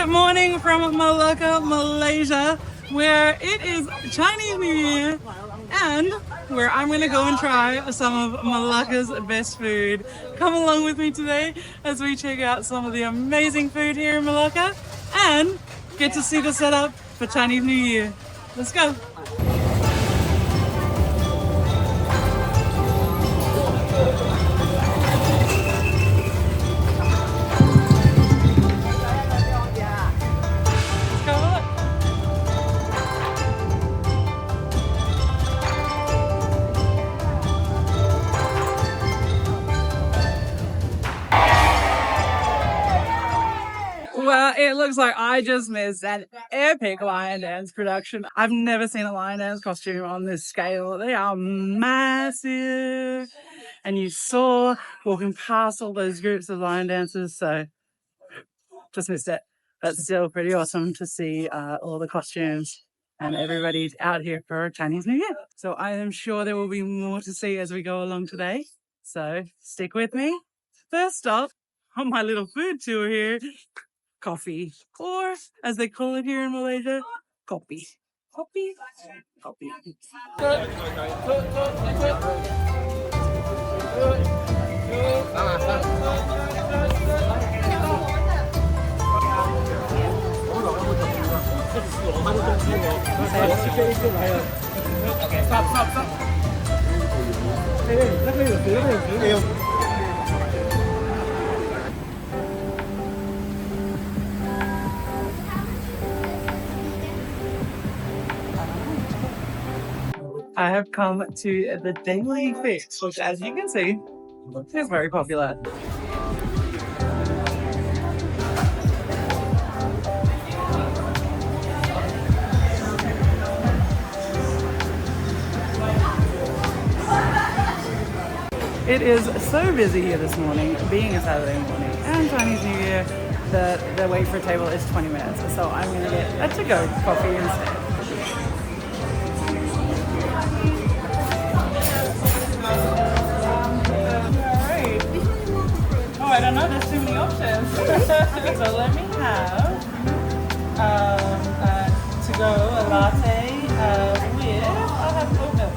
Good morning from Melaka, Malaysia, where it is Chinese New Year and where I'm going to go and try some of Malaka's best food. Come along with me today as we check out some of the amazing food here in Melaka and get to see the setup for Chinese New Year. Let's go. Well, it looks like I just missed an epic lion dance production. I've never seen a lion dance costume on this scale. They are massive. And you saw walking past all those groups of lion dancers, so just missed it. But still pretty awesome to see all the costumes and everybody's out here for Chinese New Year. So I am sure there will be more to see as we go along today. So stick with me. First stop on my little food tour here, coffee, or as they call it here in Malaysia, kopi. Kopi? Kopi. Okay, stop. I have come to the Daily Fix, which as you can see, is very popular. It is so busy here this morning, being a Saturday morning and Chinese New Year, that the wait for a table is 20 minutes. So I'm going to get a to-go coffee instead. I don't know, there's too many options. So let me have to go a latte with, I'll have oat milk,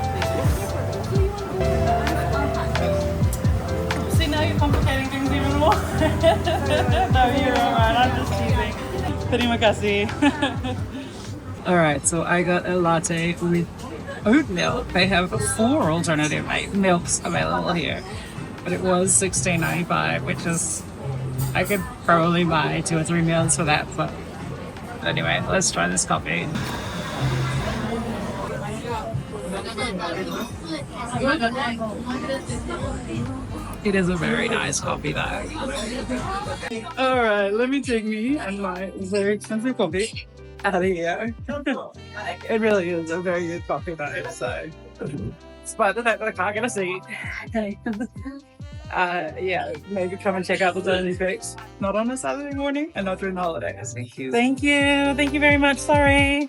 please. See, now you're complicating things even more. No, you're alright, I'm just teasing. Terima kasih. Alright, so I got a latte with oat milk. They have 4 alternative milks available here. But it was $16.95, which is, I could probably buy 2 or 3 meals for that. But anyway, let's try this coffee. It is a very nice coffee though. All right, let me take me and my very expensive coffee out of here. It really is a very good coffee though, so despite the fact that I can't get a seat. Yeah, maybe come and check out the Daily Fix. Not on a Saturday morning and not during the holidays. Thank you. Thank you very much. Sorry.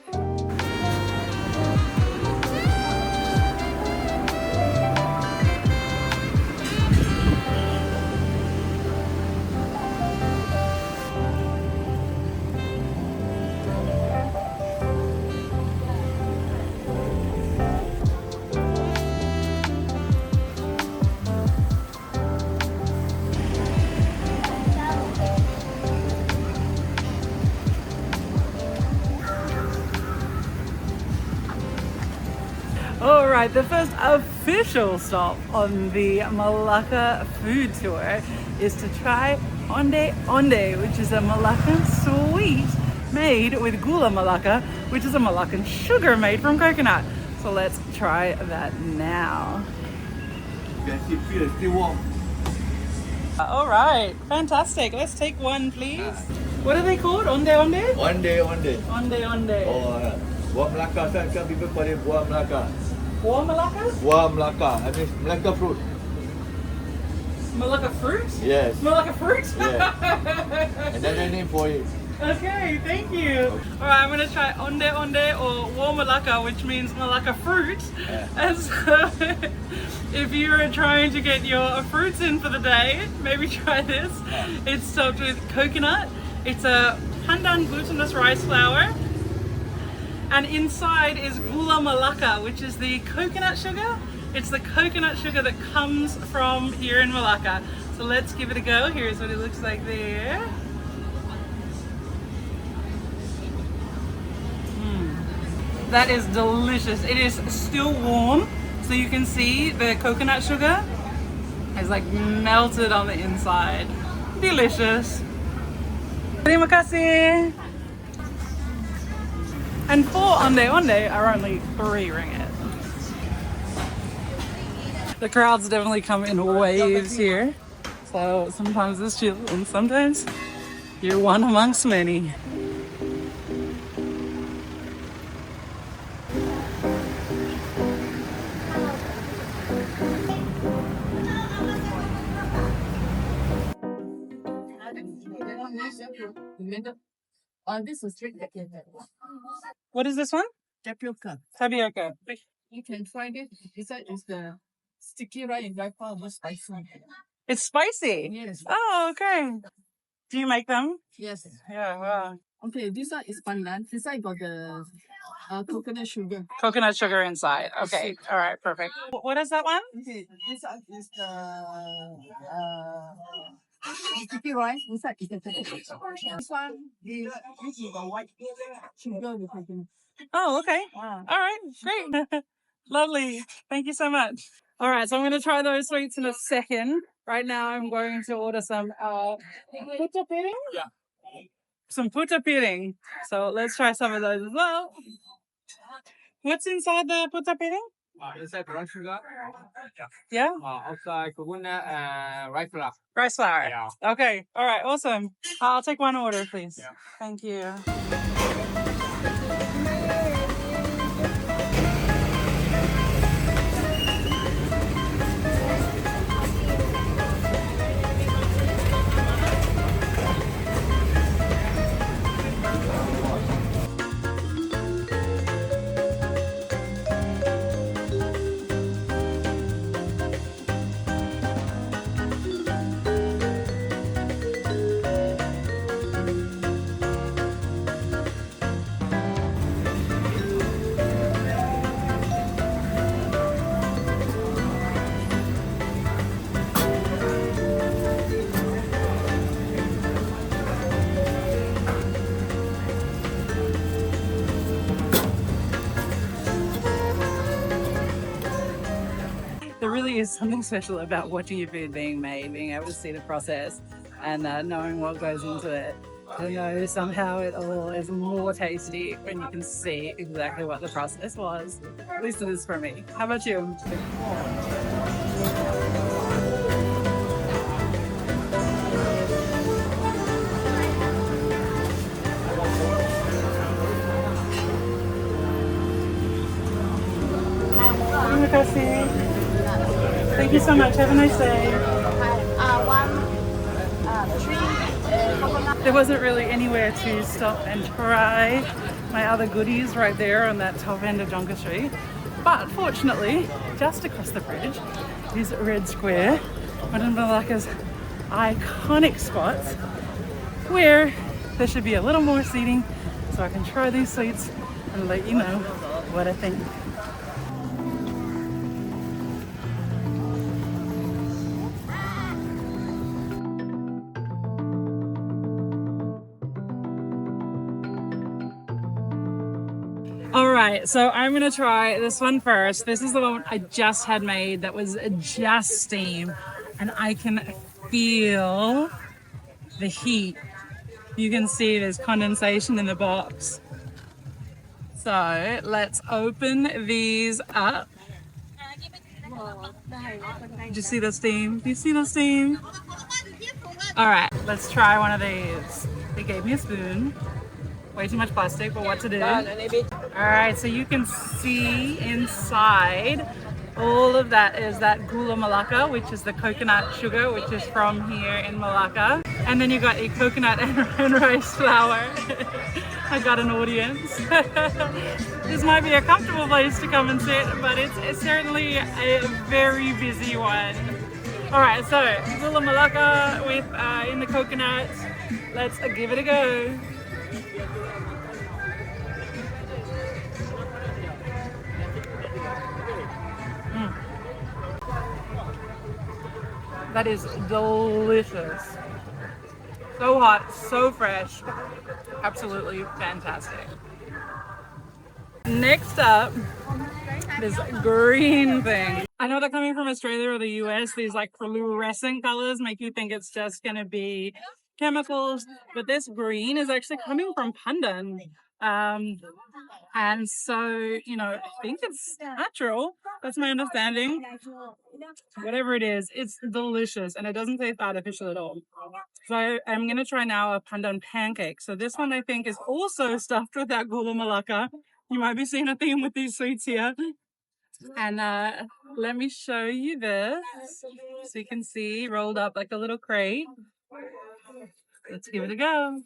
Alright, the first official stop on the Melaka food tour is to try Onde Onde, which is a Malacan sweet made with gula Melaka, which is a Malacan sugar made from coconut. So let's try that now. Alright, fantastic. Let's take one, please. What are they called? Onde Onde? Onde Onde. Onde Onde. Oh, buah Melaka, some people call it buah Melaka. Buah Melaka? Buah Melaka, I mean Melaka fruit. Melaka fruit? Yes. Melaka fruit? Yeah. And that's the name for it. Okay, thank you. Alright, I'm gonna try Onde Onde or Buah Melaka, which means Melaka fruit. Yeah. And so, if you're trying to get your fruits in for the day, maybe try this. It's topped with coconut. It's a pandan glutinous rice flour. And inside is gula Melaka, which is the coconut sugar. It's the coconut sugar that comes from here in Melaka. So let's give it a go. Here's what it looks like there. That is delicious. It is still warm, so you can see the coconut sugar is like melted on the inside. Delicious. Terima kasih. And 4 onde-onde are only 3 ringgit. The crowds definitely come in waves here. So sometimes it's chill and sometimes you're one amongst many. This is strict What is this one? tapioca. Tapioca. You can find it. Inside is the sticky rice and dry powder spicy. It's spicy. Yes. Oh, okay. Do you make them? Yes. Yeah, wow. Okay, this one is pandan. This side got the coconut sugar. Coconut sugar inside. Okay. All right, perfect. What is that one? Okay, this one is the sticky rice. Inside is the tapioca. This one is the white sugar with coconut. Oh, okay. Wow. All right, great. Lovely. Thank you so much. All right, so I'm going to try those sweets in a second. Right now, I'm going to order some puta piring. Yeah. Some puta piring. So let's try some of those as well. What's inside the puta piring? Inside brown sugar. Yeah? Outside coconut and rice flour. Rice flour. Yeah. Okay. All right. Awesome. I'll take one order, please. Yeah. Thank you. There really is something special about watching your food being made, being able to see the process and knowing what goes into it. I know somehow it all is more tasty when you can see exactly what the process was. At least it is for me. How about you? Terima kasih. Thank you so much. Have a nice day. There wasn't really anywhere to stop and try my other goodies right there on that top end of Jonker Street. But fortunately, just across the bridge is Red Square, one of Melaka's iconic spots where there should be a little more seating so I can try these sweets and let you know what I think. All right, so I'm gonna try this one first. This is the one I just had made that was just steam, and I can feel the heat. You can see there's condensation in the box. So let's open these up. Do you see the steam? Do you see the steam? All right, let's try one of these. They gave me a spoon. Way too much plastic, but what to do? All right, so you can see inside all of that is that gula Melaka, which is the coconut sugar, which is from here in Melaka. And then you got a coconut and rice flour. I got an audience. This might be a comfortable place to come and sit, but it's certainly a very busy one. All right, so gula Melaka with in the coconut. Let's give it a go. That is delicious. So hot, so fresh. Absolutely fantastic. Next up, this green thing. I know they're coming from Australia or the US. These like fluorescent colors make you think it's just going to be chemicals, but this green is actually coming from pandan. And so, you know, I think it's natural. That's my understanding. Whatever it is, it's delicious and it doesn't taste artificial at all. So I'm going to try now a pandan pancake. So this one I think is also stuffed with that gula melaka. You might be seeing a theme with these sweets here. And let me show you this. So you can see rolled up like a little crate. Let's give it a go.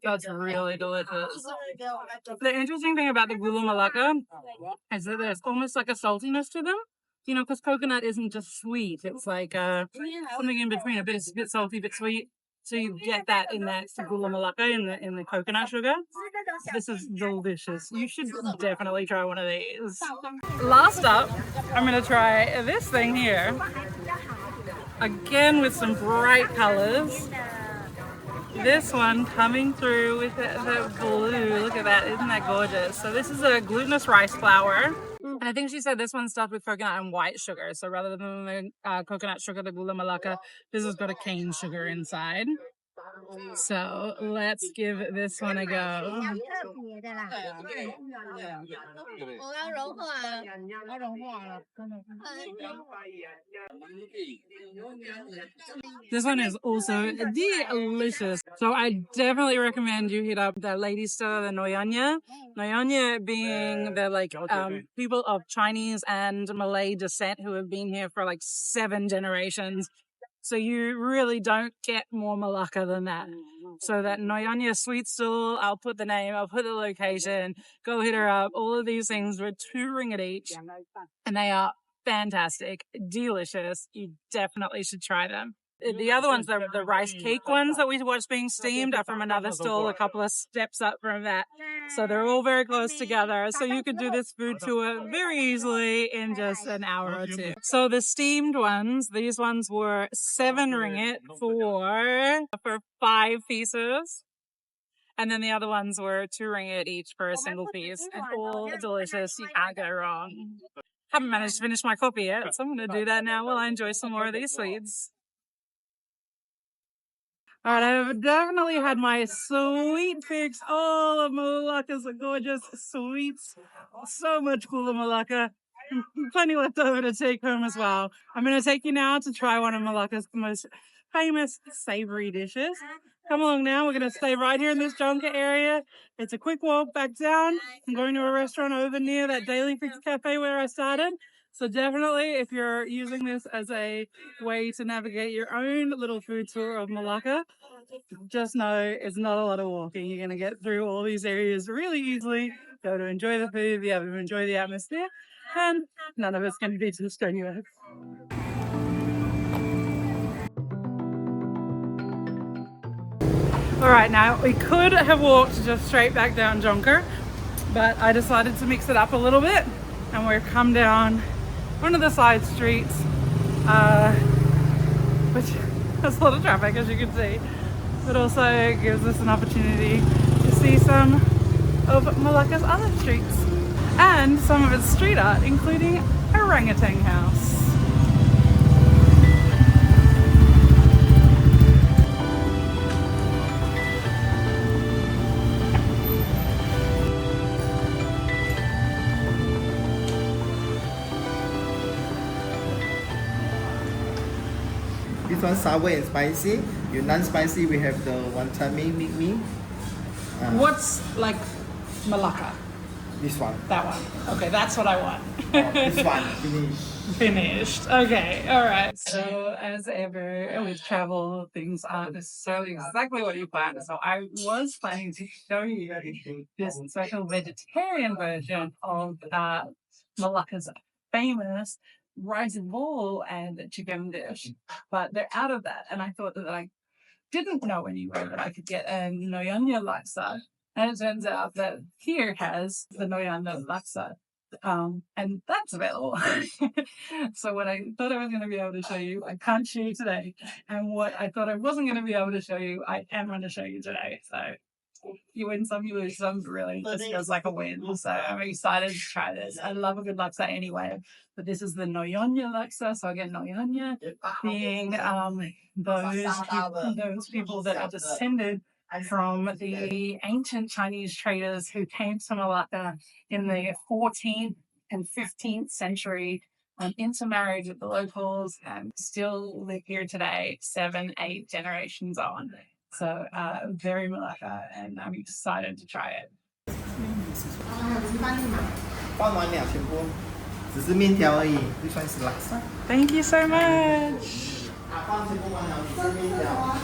That's really delicious. The interesting thing about the gula melaka is that there's almost like a saltiness to them. You know, because coconut isn't just sweet. It's like something in between, a bit salty, a bit sweet. So you get that in that gula melaka in the coconut sugar. This is delicious. You should definitely try one of these. Last up, I'm going to try this thing here. Again with some bright colors. This one coming through with the blue. Look at that. Isn't that gorgeous? So this is a glutinous rice flour. And I think she said this one's stuffed with coconut and white sugar. So rather than the coconut sugar, the gula melaka, this has got a cane sugar inside. So let's give this one a go. This one is also delicious. So I definitely recommend you hit up the lady store, the Nyonya. Nyonya being the like people of Chinese and Malay descent who have been here for like 7 generations. So you really don't get more Melaka than that. So that Nyonya sweet stall, I'll put the name, I'll put the location, go hit her up. All of these things were 2 ringgit each. And they are fantastic, delicious. You definitely should try them. The other ones, the rice cake ones that we watched being steamed, are from another stall a couple of steps up from that. So they're all very close together. So you could do this food tour very easily in just an hour or 2. So the steamed ones, these ones were 7 ringgit for 5 pieces. And then the other ones were 2 ringgit each for a single piece. And all delicious. You can't go wrong. Haven't managed to finish my coffee yet, so I'm going to do that now while I enjoy some more of these sweets. All right, I've definitely had my sweet fix. All of Malaka's gorgeous sweets. So much gula melaka. Plenty left over to take home as well. I'm going to take you now to try one of Malaka's most famous savory dishes. Come along now. We're going to stay right here in this Jonker area. It's a quick walk back down. I'm going to a restaurant over near that Daily Fix Cafe where I started. So definitely, if you're using this as a way to navigate your own little food tour of Melaka, just know it's not a lot of walking. You're going to get through all these areas really easily. Go to enjoy the food, be able to enjoy the atmosphere, and none of it's going to be too strenuous. All right, now we could have walked just straight back down Jonker, but I decided to mix it up a little bit, and we've come down one of the side streets, which has a lot of traffic, as you can see, but also gives us an opportunity to see some of Malaka's other streets and some of its street art, including Orangutan House. This one sour and spicy. Your non-spicy, we have the wanton mee. What's like Melaka? This one. That one. Okay, that's what I want. This one. Finish. Finished. Okay, all right. So, as ever with travel, things aren't necessarily exactly what you plan. So, I was planning to show you this special vegetarian version of Melaka's famous rice ball and chicken dish, but they're out of that. And I thought that I didn't know anywhere that I could get a Nyonya Laksa. And it turns out that here has the Nyonya Laksa. And that's available. So what I thought I was going to be able to show you, I can't show you today. And what I thought I wasn't going to be able to show you, I am going to show you today. So you win some, you lose some. Really, this feels like a win. So I'm excited to try this. I love a good laksa anyway, but this is the Nyonya laksa. So again, Nyonya being those people that are descended from the ancient Chinese traders who came to Malacca in the 14th and 15th century, intermarried with the locals, and still live here today, 7, 8 generations on. So very Melaka, and I'm excited to try it. 放完了全部，只是面条而已，就算是 laksa。 Thank you so much. 放全部完了，只是面条。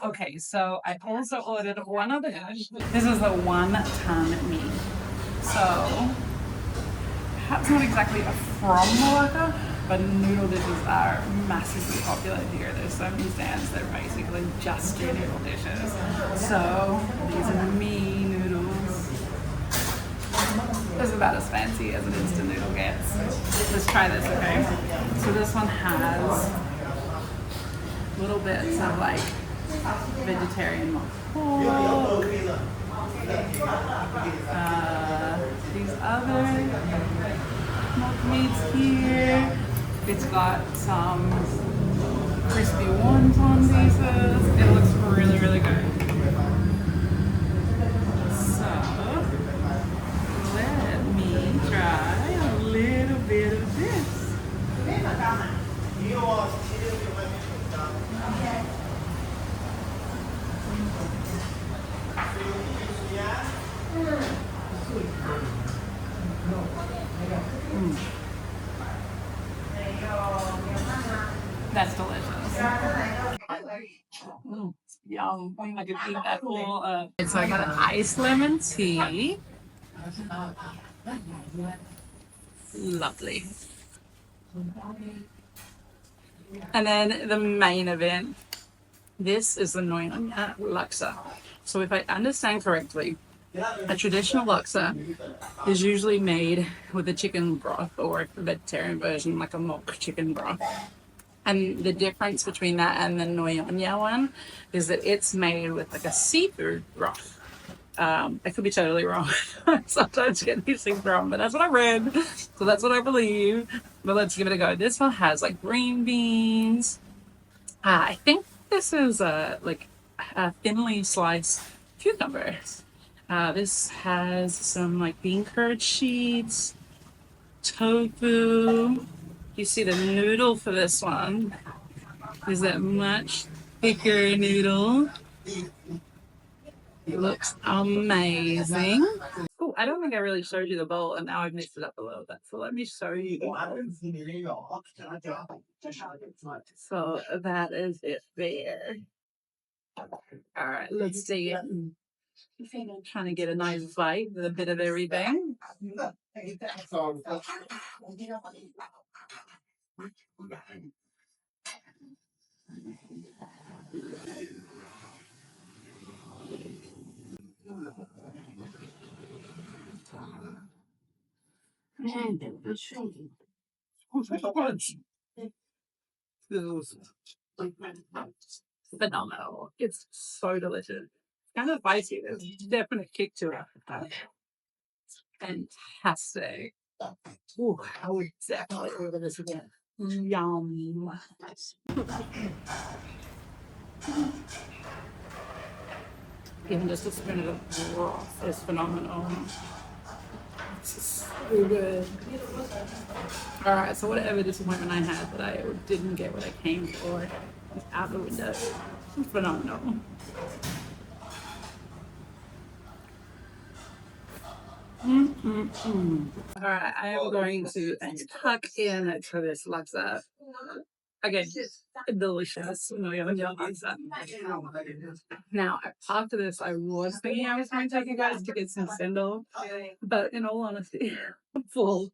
Okay, so I also ordered one other dish. This is the 1-ton meat. So perhaps not exactly from Melaka, but noodle dishes are massively popular here. There's so many stands that are basically just your noodle dishes. So these are me noodles. This is about as fancy as an instant noodle gets. Let's try this, okay? So this one has little bits of like vegetarian mock pork. These other mock meats here. It's got some crispy wonton pieces. It looks really, really good. So let me try a little bit of this. That's delicious. Yum. I could eat that whole. So I got an iced lemon tea. Lovely. And then the main event. This is the Nyonya Laksa. So if I understand correctly, a traditional laksa is usually made with a chicken broth, or a vegetarian version like a mock chicken broth. And the difference between that and the Nyonya one is that it's made with like a seafood broth. I could be totally wrong. I sometimes get these things wrong, but that's what I read. So that's what I believe. But let's give it a go. This one has like green beans. I think this is like a thinly sliced cucumbers. This has some like bean curd sheets, tofu. You see the noodle for this one is that much thicker noodle. It looks amazing. Oh, I don't think I really showed you the bowl, and now I've mixed it up a little bit. So let me show you one. So that is it there. All right, let's see it. I'm trying to get a nice bite with a bit of everything. Phenomenal. It's so delicious. Kind of spicy. There's a definite kick to it. Fantastic. Ooh, I would definitely order this again. Yum. Even just a spoon of the broth is phenomenal. It's so good. Alright, so whatever disappointment I had that I didn't get what I came for is out the window. It's phenomenal. All right, I am going to tuck in to this laksa. Again, delicious Nyonya laksa. Now, after this, I was thinking I was going to take you guys to get some sendal, but in all honesty, I'm full.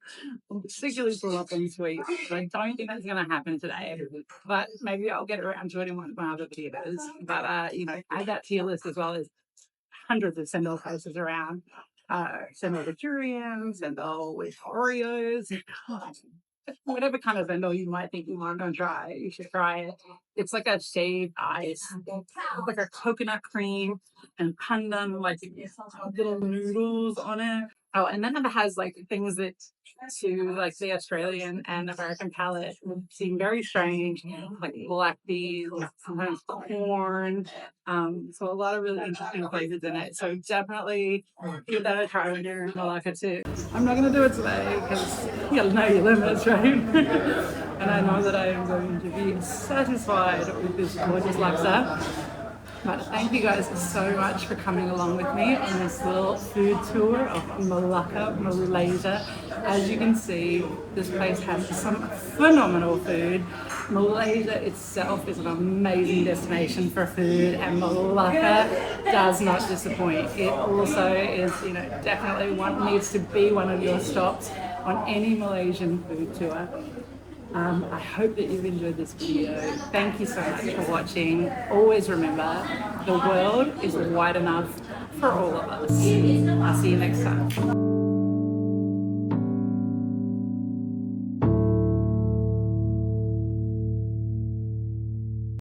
I'm particularly full up on sweets. So I don't think that's going to happen today, but maybe I'll get around to it in one of my other videos. But, add that to your list as well as hundreds of sendal places around. Sendal with durian, sendal with Oreos, whatever kind of sendal you might think you want to try, you should try it. It's like a shaved ice, like a coconut cream and pandan, like little noodles on it. Oh, and then it has like things that to like the Australian and American palate would seem very strange, like black beans, sometimes corn. So a lot of really interesting flavors in it. So definitely give that a try when you're in Melaka too. I'm not gonna do it today because you gotta know your limits, right? And I know that I am going to be satisfied with this gorgeous laksa. But thank you guys so much for coming along with me on this little food tour of Melaka, Malaysia. As you can see, this place has some phenomenal food. Malaysia itself is an amazing destination for food, and Melaka does not disappoint. It also is, definitely needs to be one of your stops on any Malaysian food tour. I hope that you've enjoyed this video. Thank you so much for watching. Always remember, the world is wide enough for all of us. I'll see you next time.